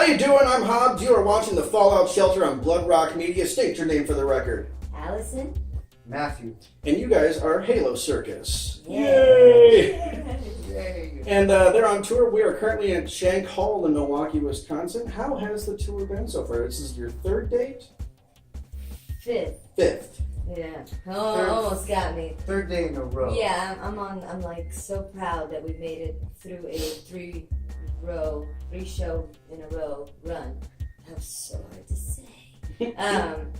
you doing? I'm Hobbes. You are watching the Fallout Shelter on Bloodrock Media. State your name for the record. Alison. Matthew. And you guys are HALO Circus. Yay! Yay! And they're on tour. We are currently at Shank Hall in Milwaukee, Wisconsin. How has the tour been so far? This is your third date? Fifth. Yeah. Oh, almost got me. Third day in a row. Yeah, I'm like so proud that we made it through a three show in a row run. That was so hard to say.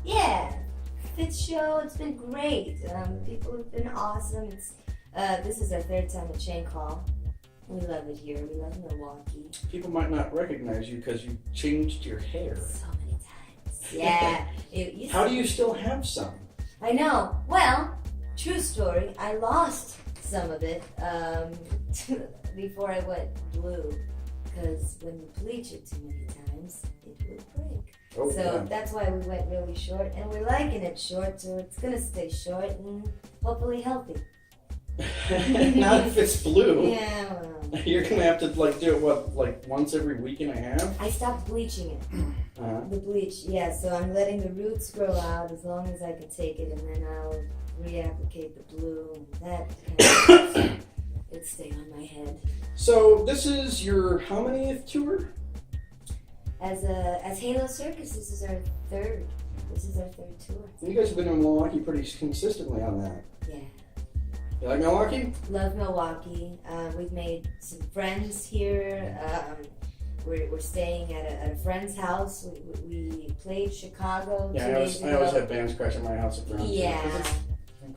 Yeah. Fifth show, it's been great. People have been awesome. This is our third time at Shank Hall. We love it here. We love Milwaukee. People might not recognize you because you changed your hair. So many times. Yeah. How do you still have some? I know. Well, true story. I lost some of it before I went blue. Because when you bleach it too many times, it will break. Oh, so yeah. that's why we went really short, and we're liking it short, so it's gonna stay short and hopefully healthy. Not if it's blue. Yeah, well. You're gonna have to do it once every week and a half? I stopped bleaching it. The bleach, yeah. So I'm letting the roots grow out as long as I can take it, and then I'll reapplicate the blue, and that kind of it stay on my head. So this is your how manyth tour? As HALO Circus, this is our third tour. You guys have been in Milwaukee pretty consistently on that. Yeah. You like Milwaukee? Love Milwaukee. We've made some friends here. We're staying at a friend's house. We played Chicago 2 days ago. I always have bands crash at my house at friends. Yeah.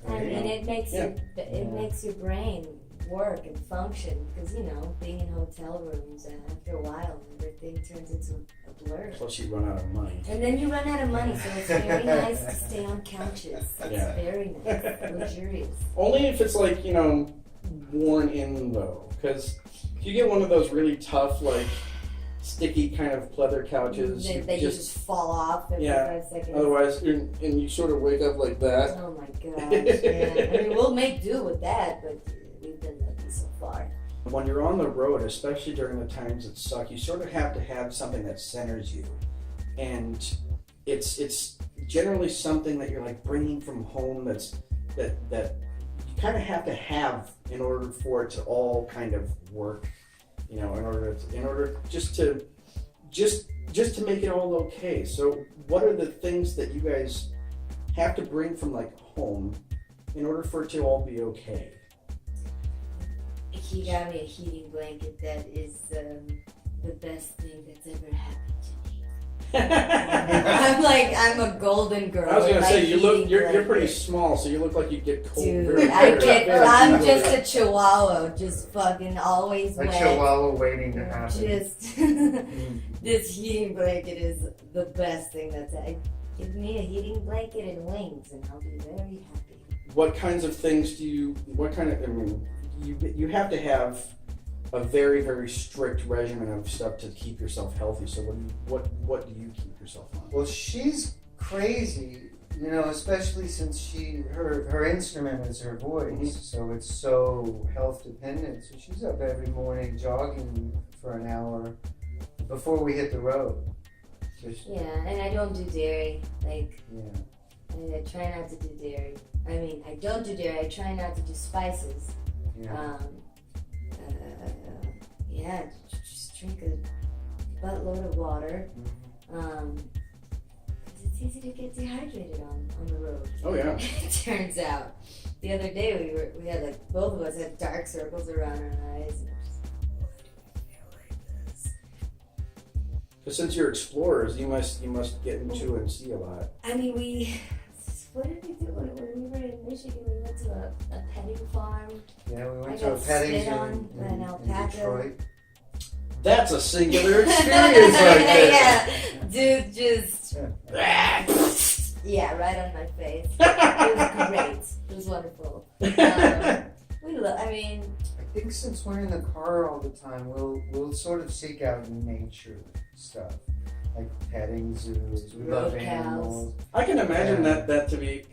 I mean, it makes Yeah. makes your brain work and function, because being in hotel rooms, and after a while everything turns into a blur. Plus you run out of money. And then you run out of money, so it's very nice to stay on couches. It's Yeah. very nice, luxurious. Only if it's worn in though, because if you get one of those really tough sticky kind of pleather couches, They just fall off every 5 seconds. Otherwise, and you sort of wake up like that. Oh my gosh, yeah. I mean, we'll make do with that, but we've been lucky so far. When you're on the road, especially during the times that suck, you sort of have to have something that centers you. And it's generally something that you're bringing from home that you kind of have to have in order for it to all kind of work. In order just to make it all okay. So what are the things that you guys have to bring from home in order for it to all be okay? He got me a heating blanket that is the best thing that's ever happened to me. I'm a golden girl. I was gonna say you're pretty blanket. small, so you look like you get cold. Dude, I'm just a chihuahua, just fucking always A wet. chihuahua waiting to happen. Just this heating blanket is the best thing that's give me a heating blanket and wings, and I'll be very happy. What kinds of things do you? You have to have a very, very strict regimen of stuff to keep yourself healthy. So what do you keep yourself on? Well, she's crazy, especially since her instrument is her voice, so it's so health dependent. So she's up every morning jogging for an hour before we hit the road. Yeah, and I don't do dairy. Yeah. I try not to do dairy. I mean, I don't do dairy. I try not to do spices. Yeah. Just drink a buttload of water. Because it's easy to get dehydrated on the road. Oh yeah. It turns out. The other day we had both of us had dark circles around our eyes. And just, why do I feel like this? Because since you're explorers, you must get into and see a lot. I mean, what did we do when we were in Michigan? We went to a petting farm. Yeah, we went to a petting in alpaca. Detroit. That's a singular experience right there. Yeah, dude, just right on my face. It was great. It was wonderful. I think since we're in the car all the time, we'll sort of seek out nature stuff. like petting zoos. We love Road animals. I can imagine Yeah. that to be.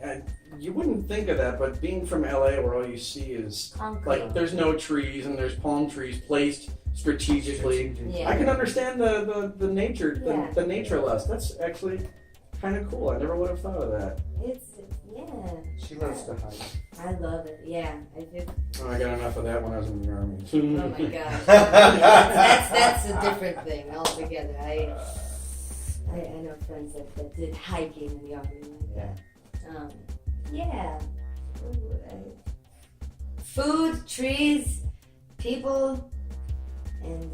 You wouldn't think of that, but being from LA, where all you see is Concrete. there's no trees and there's palm trees placed strategically. Yeah. I can understand the nature Yeah. the nature lust. That's actually kind of cool. I never would have thought of that. It's yeah. She loves to hike. I love it. Yeah, I do. Oh, I got enough of that when I was in the army. Oh my gosh, that's a different thing altogether. I know friends that did hiking in the army like that. Yeah. Food, trees, people, and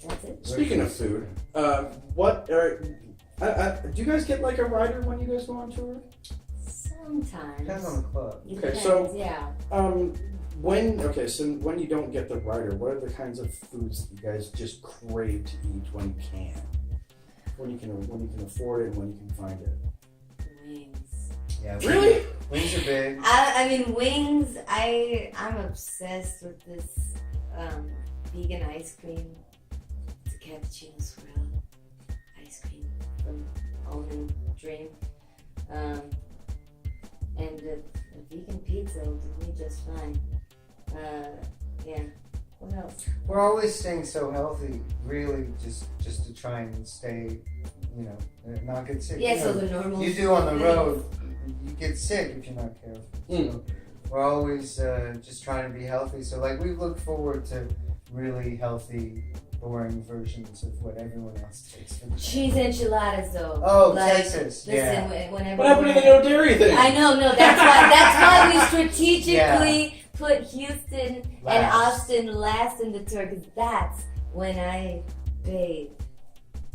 that's it. Speaking of food, what are do you guys get like a rider when you guys go on tour? Sometimes. Depends on the club. It Okay, depends, so- yeah. When you don't get the rider, what are the kinds of foods that you guys just crave to eat when you can? When you can afford it and when you can find it? Wings. Yeah. Really? Wings are big. I mean wings. I'm obsessed with this vegan ice cream. It's a cappuccino swirl ice cream from Almond Dream, and a vegan pizza will do me just fine. Yeah. What else? We're always staying so healthy, really, just to try and stay, not get sick. Yeah. You So know, the normal. you do on the things. road, you get sick if you're not careful. Mm. So we're always just trying to be healthy. So like we look forward to really healthy, boring versions of what everyone else takes for the Cheese enchiladas, though. Oh, like, Texas, Listen, yeah. whenever. What happened to the no dairy thing? I know, no. That's why we strategically put Houston and Last. Austin last in the tour, because that's when I bathe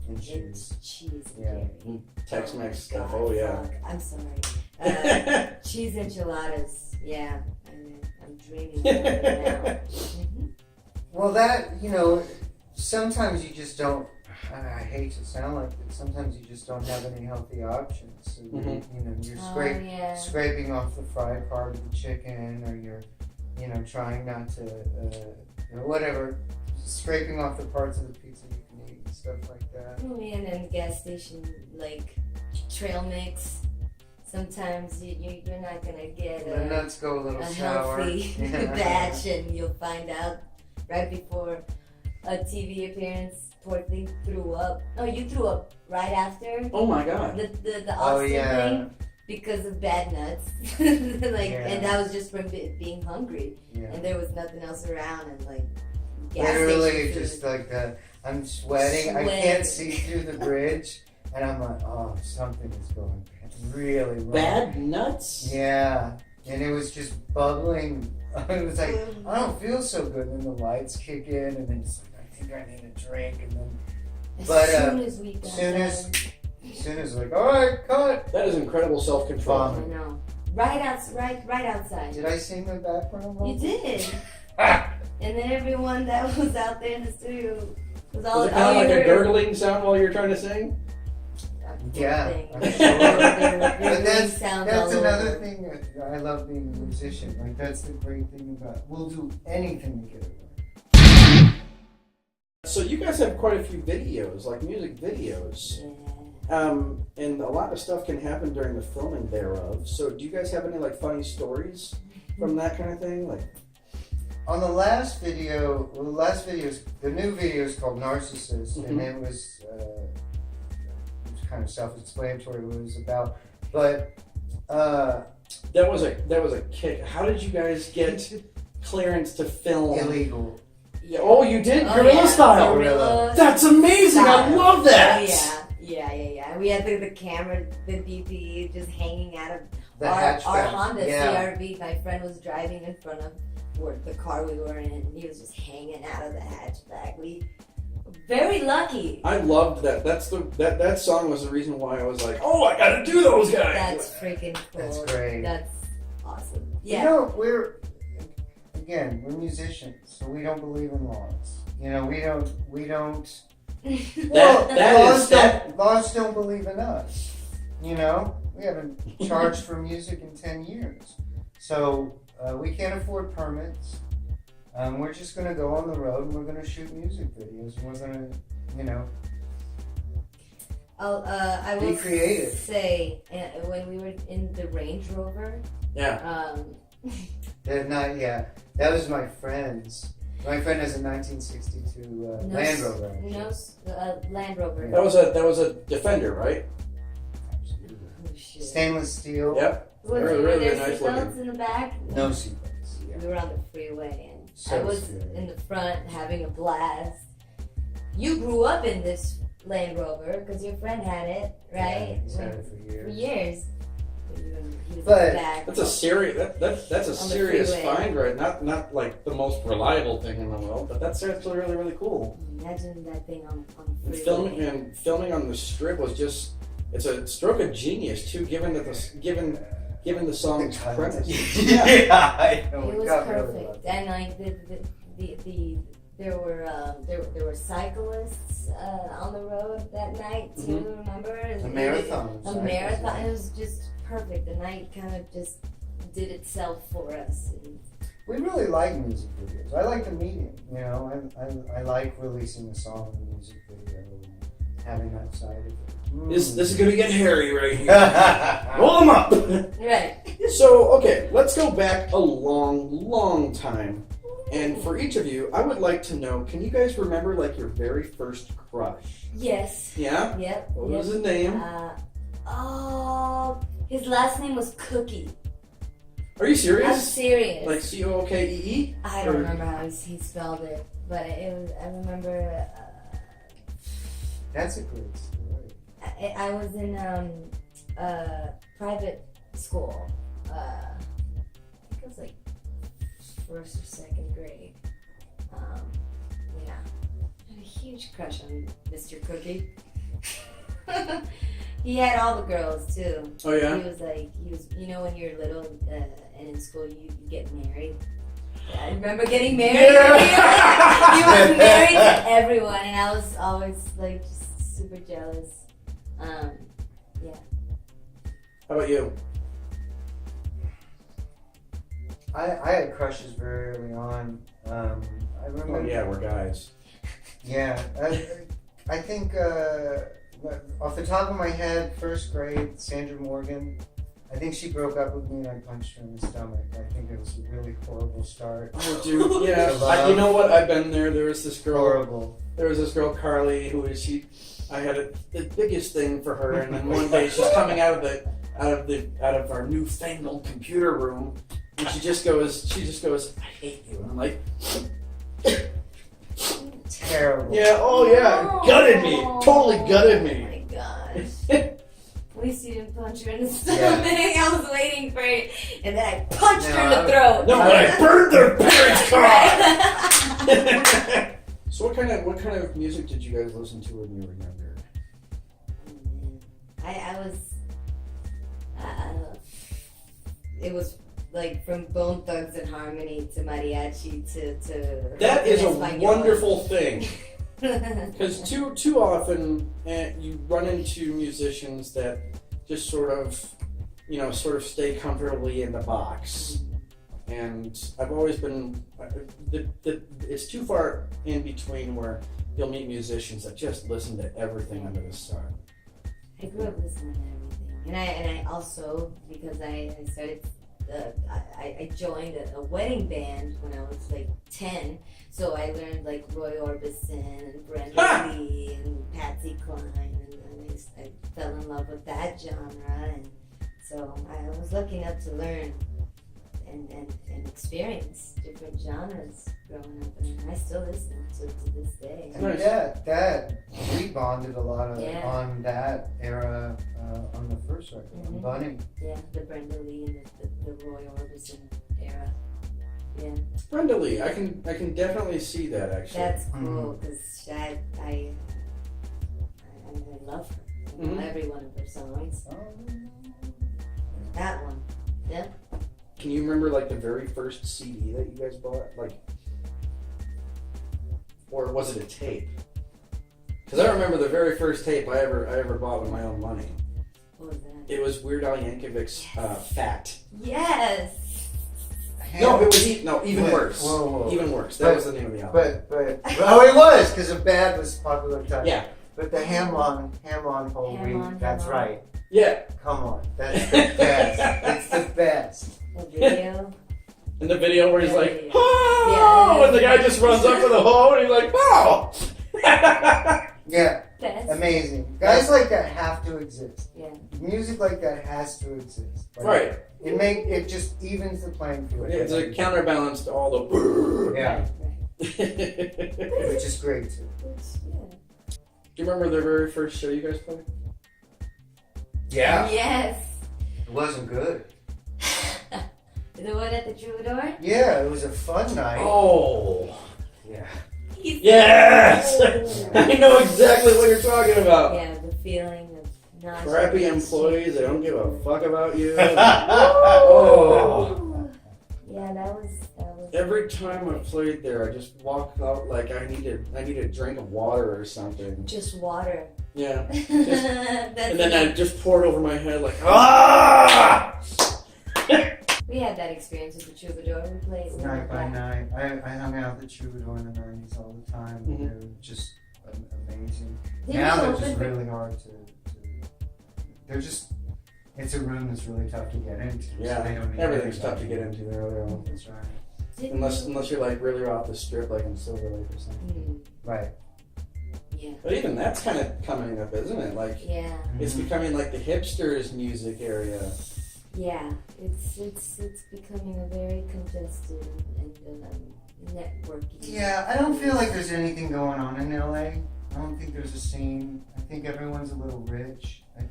And in cheese. cheese and Yeah. dairy. Tex-Mex stuff. God, Oh yeah. fuck. I'm sorry. Cheese enchiladas. Yeah, I'm dreaming about it now. Mhm. Well, that, sometimes you just don't, I hate to sound like this, sometimes you just don't have any healthy options. So, you're Oh, yeah. scraping off the fried part of the chicken, or you're, trying not to, whatever, scraping off the parts of the pizza you can eat and stuff like that. Oh, yeah, and then the gas station, like, trail mix. Sometimes you're not going to get The nuts go a little a sour. healthy Yeah. batch, and you'll find out right before a TV appearance, poor thing threw up. Oh, you threw up right after Oh my god. the Oh, Austin yeah. thing because of bad nuts. And that was just from being hungry, Yeah. and there was nothing else around, and like gas Literally station food. just like I'm sweating. I can't see through the bridge, and I'm like, oh, something is going really wrong. Bad nuts? Yeah, and it was just bubbling. It was like, I don't feel so good. And then the lights kick in, and then it's like, I think I need a drink. And then, As but, soon as we got as soon as like, all right, cut. That is incredible self-control. I know. Right outside. Did I sing the background? You did. Ah! And then everyone that was out there in the studio was all Was it kind of you like a heard- gurgling sound while you're trying to sing? Yeah, thing. I'm They sure. were But gurgling that's sounds all another over. thing that I love being a musician. Like that's the great thing about we'll do anything to get it right. So you guys have quite a few videos, like music videos. Yeah. And a lot of stuff can happen during the filming thereof. So do you guys have any like funny stories from that kind of thing? Like, On the last video, the new video is called Narcissist, and it was kind of self-explanatory what it was about. But that was a kick. How did you guys get clearance to film? illegal. Yeah, oh, you did Oh, guerrilla yeah. style. Guerrilla That's amazing. I style. love that. Oh, yeah. We had the camera, the DP just hanging out of The our hatchback. Honda Yeah. CRV. My friend was driving in front of the car we were in, and he was just hanging out of the hatchback. We very lucky. I loved that. That song was the reason why I was like, oh, I gotta do those guys. That's freaking cool. That's great. That's awesome. You Yeah. know, we're musicians, so we don't believe in laws. We don't. Laws don't believe in us. We haven't charged for music in 10 years, so we can't afford permits. We're just gonna go on the road and we're gonna shoot music videos. And we're gonna, I Be will creative. say when we were in the Range Rover. Yeah. They're not. Yeah, that was my friend's. My friend has a 1962 Land Rover. Land Rover. That was a Defender, right? Oh, shit. Stainless steel. Yep. Was Really, it, really were there nice seatbelts looking. in the back? No seatbelts. Yeah. We were on the freeway and So I was scary. in the front having a blast. You grew up in this Land Rover because your friend had it, right? Yeah, he's had it for years. For years. He was But in the back. That's a serious that's a On the serious freeway. find, right? Not like the most reliable thing in the world, but that's actually really, really cool. Imagine that thing on And the freeway. filming on the Strip was just it's a stroke of genius too, given that given the song's premise. Yeah, I know. It We was got really perfect, lucky. and like there were cyclists on the road that night too. Remember? A marathon. A marathon. It was just perfect. The night kind of just did itself for us. And We really like music videos. I like the medium. You know, I like releasing a song in a music video and having that side of it. This is gonna get hairy right here. Roll them up. right. So okay, let's go back a long time. And for each of you, I would like to know, can you guys remember like your very first crush? Yes. Yeah? Yep. What yep. was his name? His last name was Cookie. Are you serious? I'm serious. Like Cookee? I don't remember how he spelled it, but it was. I remember. That's a great story. I was in private school. I think it was like first or second grade. Yeah, I had a huge crush on Mr. Cookie. He had all the girls too. Oh yeah? He was, you know, when you're little and in school, you get married. I remember getting married. Yeah. He was married to everyone, and I was always like just super jealous. Yeah. How about you? I had crushes very early on. I remember. Oh yeah, we're guys. Yeah, I think off the top of my head, first grade, Sandra Morgan. I think she broke up with me and I punched her in the stomach. I think it was a really horrible start. Oh dude, yeah. To love. You know what? I've been there. There was this girl. Horrible. There was this girl, Carly, who was I had the biggest thing for her, and then one day she's coming out of our newfangled computer room, and she just goes, I hate you. And I'm like, Terrible. yeah, oh yeah, gutted me, totally gutted Oh me. my gosh. At least you didn't punch her in the stomach. I was waiting for it, and then I punched her in the throat. No, but I burned their parents' car. Right. So what kind of music did you guys listen to when you were younger? I was. It was like from Bone Thugs and Harmony to mariachi to. That is a Espanol. wonderful thing. Because too often you run into musicians that just sort of stay comfortably in the box, and I've always been it's too far in between where you'll meet musicians that just listen to everything under the sun. I grew up listening to everything, and I also, because I started. I joined a wedding band when I was like 10, so I learned like Roy Orbison and Brenda Lee and Patsy Cline, and I fell in love with that genre, and so I was lucky enough to learn and experience different genres growing up, and I still listen to this day. I mean, that we bonded a lot on that era on the first record, on Bunny. Yeah, the Brenda Lee and the Roy Orbison era. Yeah. Brenda Lee, I can definitely see that actually. That's cool because I love her. I know every one of her songs. That one. Yeah. Can you remember like the very first CD that you guys bought, or was it a tape? Because I remember the very first tape I ever bought with my own money. What was that? It was Weird Al Yankovic's Fat. Yes. No, it was even worse. Whoa. Even worse. That was the name of the album. But it was because Bad was popular at the time. Yeah. But the ham on whole Ham wheat, on, that's ham on. right. Yeah. Come on, that's the best. It's the best. The video. In the video where he's Yeah, like, yeah. oh, Yeah. and the guy just runs up to the hoe and he's like, oh. Yeah, Best. amazing. Guys like that have to exist. Yeah. Music like that has to exist. Like, Right. It just evens the playing field. It's a counterbalance to all the. Yeah, Do which is great too. you remember the very first show you guys played? Yeah, Yes. it wasn't good. The one at the Troubadour? Yeah, it was a fun night. Oh. Yeah. Yes! Oh. I know exactly what you're talking about. Yeah, the feeling of not Crappy employees that don't give a fuck about you. Oh. Yeah, that was. Every time I played there, I just walked out like I need a drink of water or something. Just water. Yeah. That's And then I just poured over my head like, ah! We had that experience with the Troubadour. We played Night by night. I hung out at the Troubadour in the 90s all the time. Mhm. They were just amazing. Did Now we they're open just for- really hard to. They're just. It's a room that's really tough to get into. So Yeah, they don't need everything's tough to everybody. get into there. Though. That's right. Didn't Unless you're like really off the strip, like in Silver Lake or something. Mm, Right. yeah. But even that's kind of coming up, isn't it? Like Yeah. it's Mhm. becoming like the hipsters' music area. Yeah. It's becoming a very congested and networking. Yeah, I don't feel like there's anything going on in LA. I don't think there's a scene. I think everyone's a little rich. I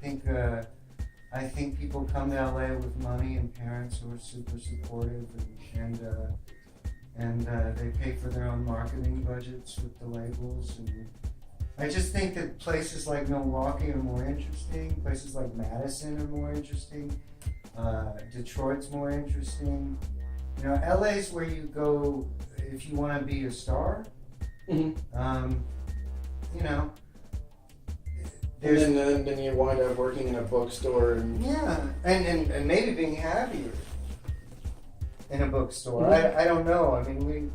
think people come to LA with money and parents who are super supportive and they pay for their own marketing budgets with the labels. And I just think that places like Milwaukee are more interesting. Places like Madison are more interesting. Detroit's more interesting. You know, LA's where you go if you want to be a star. Mm-hmm. You know, And then you wind up working in a bookstore and yeah, and maybe being happier in a bookstore. Mhm. I don't know. I mean,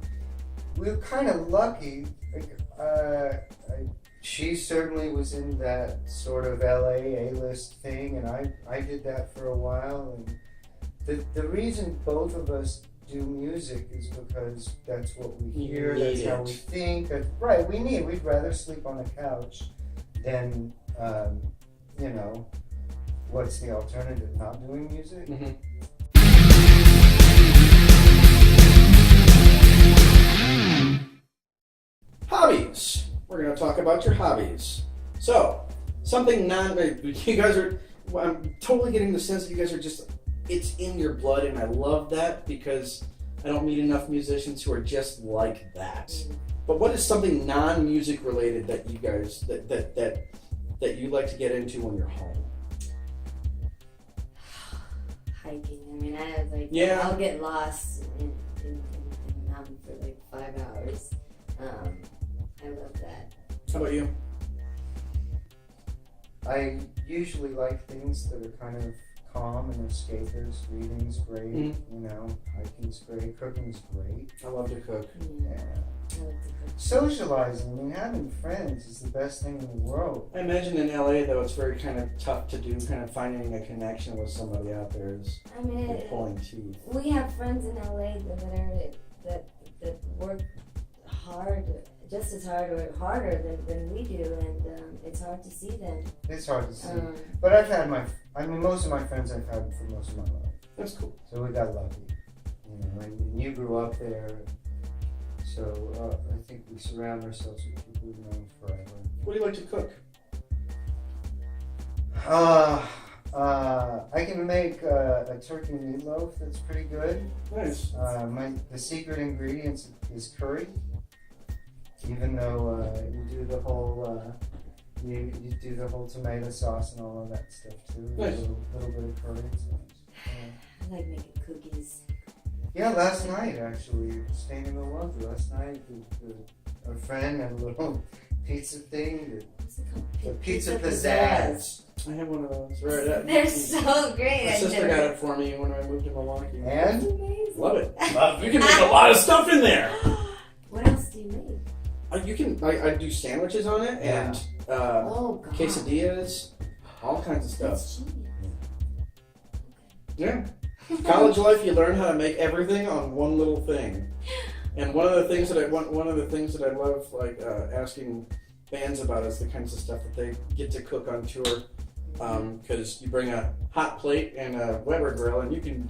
we're kind of lucky. Like, she certainly was in that sort of LA A-list thing, and I did that for a while. And the reason both of us do music is because that's what we hear. You That's need how it. we think. Right? We'd rather sleep on a couch than you know. What's the alternative? Not doing music? Mhm. Hobbies. We're going to talk about your hobbies. So, something you guys are, I'm totally getting the sense that you guys are just, it's in your blood, and I love that because I don't meet enough musicians who are just like that. But what is something non-music related that you guys, that you like to get into when you're home? Hiking. I mean, I like. Yeah. I'll get lost in the mountain for like 5 hours. I love that. How about you? I usually like things that are kind of calm and escapist. Reading's great, Mhm. you know. Hiking's great. Cooking's great. I love to cook. Yeah. Yeah. I like to cook. Socializing, I mean, having friends is the best thing in the world. I imagine in LA though it's very kind of tough to do, kind of finding a connection with somebody out there is I mean, like pulling teeth. we have friends in LA that work hard, just as hard or harder than we do, and it's hard to see them. It's hard to see. Um, But most of my friends I've had for most of my life. That's cool. So we got lucky. You know, and you grew up there. So I think we surround ourselves with people we've known forever. What do you like to cook? I can make a turkey meatloaf that's pretty good. Nice. The secret ingredient is curry. Even though you do the whole you do the whole tomato sauce and all of that stuff too. Nice. A little bit of curry. So, I like making cookies. yeah, last night actually, staying in Milwaukee last night, a friend had a little pizza thing. What's it called? The pizza pizzazz. I have one of those. Right. They're so great. My I've sister never- got it for me when I moved to Milwaukee. It's And amazing. Love it. love You can make a lot of stuff in there. What else do you make? You can. I do sandwiches on it, and Oh God. quesadillas, all kinds of stuff. That's genius. Yeah. College life, you learn how to make everything on one little thing. And one of the things that I love, like asking bands about is the kinds of stuff that they get to cook on tour. Because you bring a hot plate and a Weber grill, and you can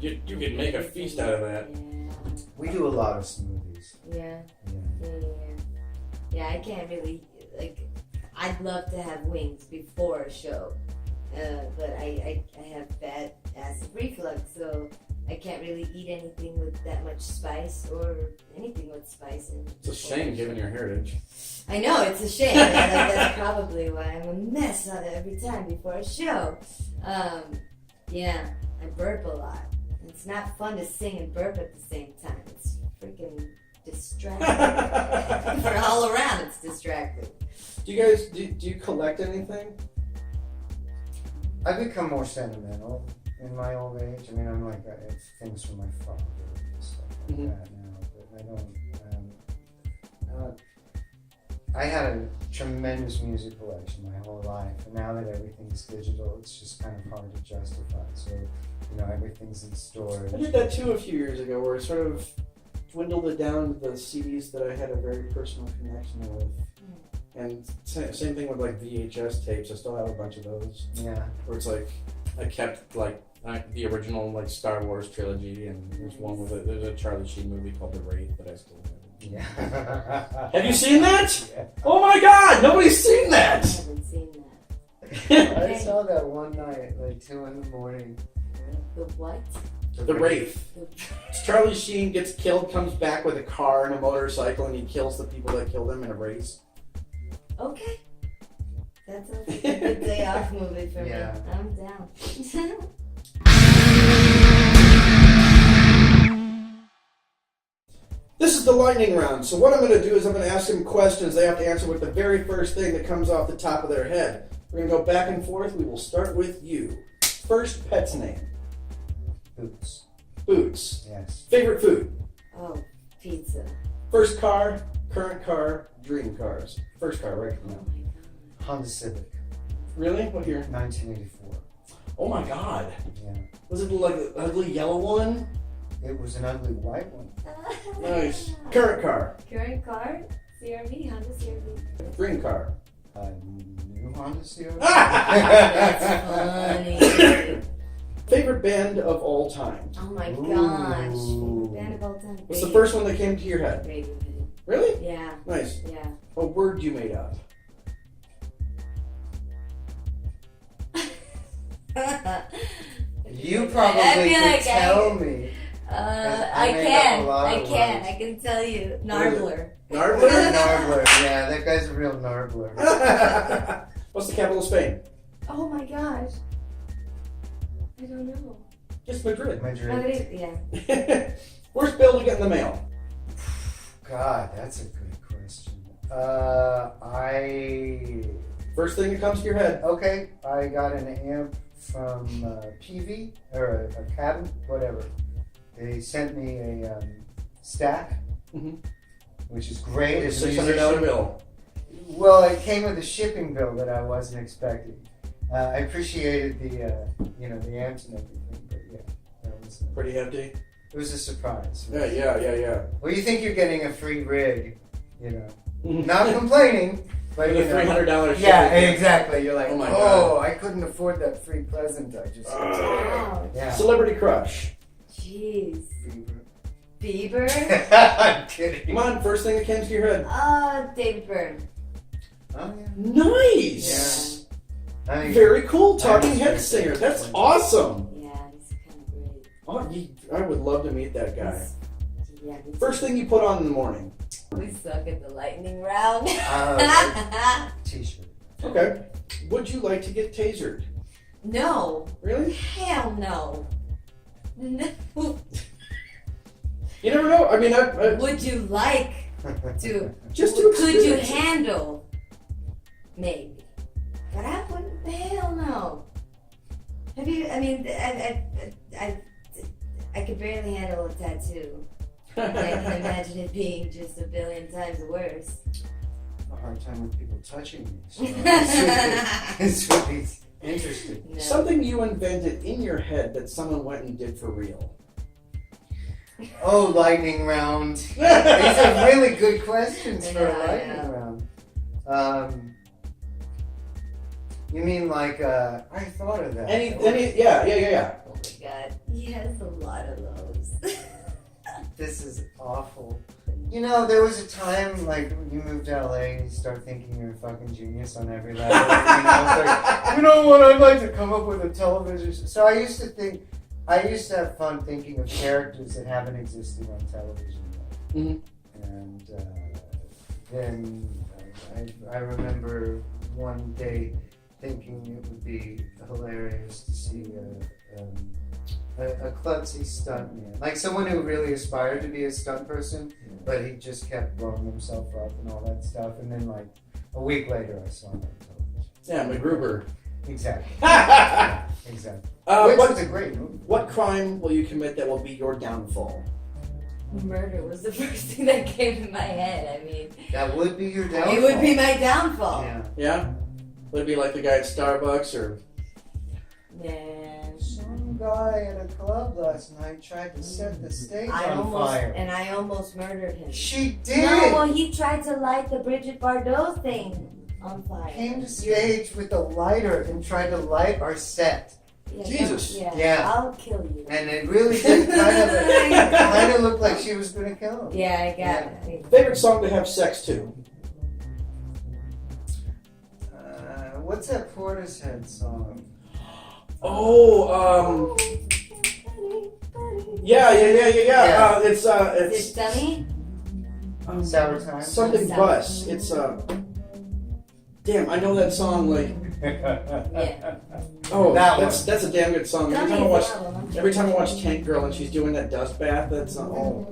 make a feast out of that. We do a lot of smoothies. Yeah. Yeah, I can't really, like, I'd love to have wings before a show, but I have bad acid reflux, so I can't really eat anything with that much spice or anything with spice in it. It's a shame given your heritage. I know, it's a shame. That's probably why I'm a mess on it every time before a show. Yeah, I burp a lot. It's not fun to sing and burp at the same time. It's freaking distracting. For all around, it's distracting. Do you guys, do you collect anything? I've become more sentimental in my old age. I mean, I'm like, it's things from my father and stuff like that now, but I don't, I had a tremendous music collection my whole life, and now that everything's digital, it's just kind of hard to justify. So, everything's in storage. I did that too a few years ago, where I sort of dwindled it down to the CDs that I had a very personal connection with. And same thing with like VHS tapes. I still have a bunch of those. Yeah. Where it's like I kept like the original like Star Wars trilogy, and there's one with there's a Charlie Sheen movie called The Wraith that I still have. Yeah. Have you seen that? Yeah. Oh my God! Nobody's seen that. I haven't seen that. I saw that one night, like 2 in the morning. The what? The Wraith. It's Charlie Sheen gets killed, comes back with a car and a motorcycle, and he kills the people that killed him in a race. Okay. That sounds like a good day off movie for me. I'm down. This is the lightning round. So what I'm going to do is I'm going to ask them questions. They have to answer with the very first thing that comes off the top of their head. We're going to go back and forth. We will start with you. First pet's name. Boots. Boots. Yes. Favorite food. Oh, pizza. First car, current car, dream cars. First car, right now. Oh my God. Honda Civic. Really? What year? 1984. Oh my God. Yeah. Was it like the ugly yellow one? It was an ugly white one. Nice. Current car. Current car? CRV, Honda CRV. Dream car. New Honda CRV. That's funny. Favorite band of all time. Oh my Ooh. gosh. Favorite band of all time. What's the first one that came to your head? Radiohead. Really? Yeah. Nice. Yeah. A word you made up. You probably could tell me. I can tell you. Narbler. Narbler? Narbler. Yeah, that guy's a real narbler. What's the capital of Spain? Oh my gosh. I don't know. It's Madrid. Madrid. Yeah. Worst bill to get in the mail? God, that's a good question. First thing that comes to your head. Okay, I got an amp from PV, or a cabinet, whatever. They sent me a stack, which is great. It's a $600 bill. Well, it came with a shipping bill that I wasn't expecting. I appreciated the amps and everything, but yeah, that was Pretty hefty. It was a surprise. Yeah. Well, you think you're getting a free rig, Not complaining, but With a $300 Yeah, shipping. Exactly. You're like, Oh my God. I couldn't afford that free present I just Wow. Yeah. Celebrity crush. Jeez. Bieber. Bieber? I'm kidding. Come on, first thing that came to your head. David Byrne. Oh yeah. Nice. I mean, Very cool talking head singer. That's awesome. Yeah, he's kind of great. Oh, I would love to meet that guy. Yeah. First thing you put on in the morning. We suck at the lightning round. T-shirt. Okay. Would you like to get tasered? No. Really? Hell no. No. You never know. I mean, I Would you like to? just to Could you experience it. handle? Maybe. But I wouldn't. Hell no. Have you? I mean, I could barely handle a tattoo. I can imagine it being just a billion times worse. a hard time with people touching me. So it's really interesting. No. Something you invented in your head that someone went and did for real. Oh, lightning round. These are really good questions for a I lightning know. round. You mean like, I thought of that. Yeah. Oh my god, he has a lot of those. This is awful. You know, there was a time, like, you moved to LA and you start thinking you're a fucking genius on every level. It's like, you know what, I'd like to come up with a television. So I used to have fun thinking of characters that haven't existed on television yet. Mm-hmm. And then I remember one day thinking it would be hilarious to see a klutzy stuntman, like someone who really aspired to be a stunt person, but he just kept blowing himself up and all that stuff. And then, like, a week later, I saw him on television. Yeah, MacGruber. Exactly. Exactly. Which was a great movie. What crime will you commit that will be your downfall? Murder was the first thing that came to my head. I mean, That would be your downfall. it would be my downfall. Yeah. Yeah? Would it be like the guy at Starbucks or... Man, Some guy at a club last night tried to set the stage on fire. And I almost murdered him. She did. No, well, he tried to light the Bridget Bardot thing on fire. Came to stage with a lighter and tried to light our set. Yeah, Jesus. Yeah. I'll kill you. And it really did kind of look like she was going to kill him. Yeah, I got it. Favorite song to have sex to? What's that Portishead song? Oh, yeah. Is It's it Dummy? Sour Time? something Sour bus. Time. It's damn, I know that song like. Yeah. Oh, That that's a damn good song. Dummy Every time I watch Tank Girl and she's doing that dust bath, that's oh.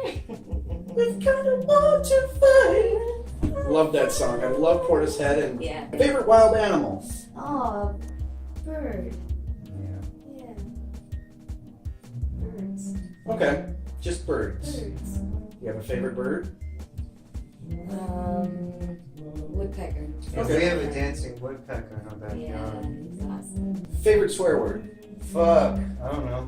We've got a war to fight. Love that song. I love Portishead and Yeah. favorite wild animal. Oh, bird. Yeah. Yeah. Birds. Okay, just birds. Birds. You have a favorite bird? Woodpecker. If we have a dancing woodpecker in our Yeah, backyard. he's awesome. Favorite swear word? Fuck. I don't know.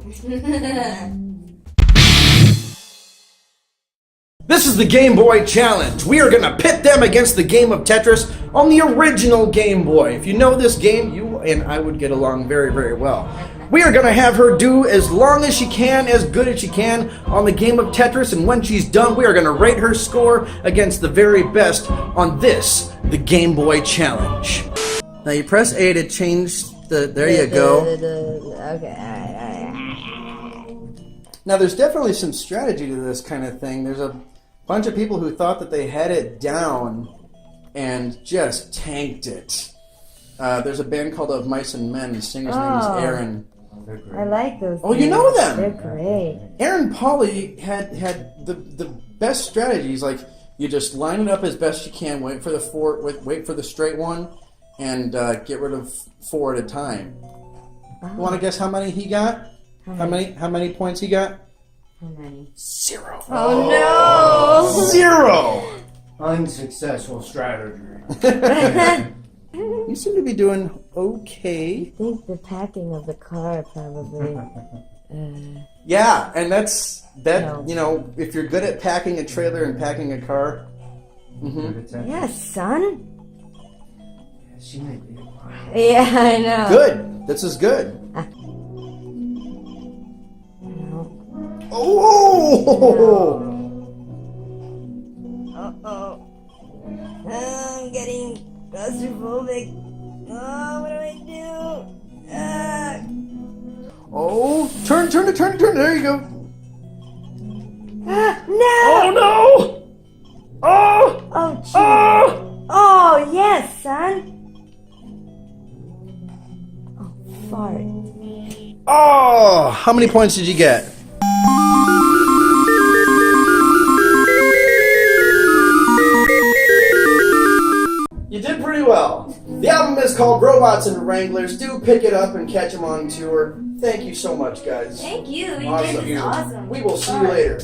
This is the Game Boy Challenge. We are going to pit them against the game of Tetris on the original Game Boy. If you know this game, you and I would get along very, very well. We are going to have her do as long as she can, as good as she can on the game of Tetris, and when she's done, we are going to rate her score against the very best on this, the Game Boy Challenge. Now you press A to change the... There you go. Okay. Now there's definitely some strategy to this kind of thing. There's a bunch of people who thought that they had it down and just tanked it. There's a band called Of Mice and Men. The singer's name is Aaron. I like those. Oh, you know them? They're great. Aaron Pauley had the best strategies. Like you just line it up as best you can. Wait for the straight one, and get rid of 4 at a time. You want to guess how many he got? How many points he got? How many? 0. Oh no! 0. Unsuccessful strategy. You seem to be doing okay. I think the packing of the car probably. Yeah, and that's No. you know, if you're good at packing a trailer and packing a car. Mm-hmm. Yes, son. She might be. Yeah, I know. Good. This is good. No. Oh! Uh-oh. I'm getting claustrophobic. Oh, what do I do? Oh! Turn! There you go. No! Oh no! Oh! Oh, gee. Oh! Oh, yes, son. Oh, fart. Oh! How many points did you get? You did pretty well. The album is called Robots and Wranglers. Do pick it up and catch them on tour. Thank you so much, guys. Thank you. You Awesome. did this awesome. We will see you later.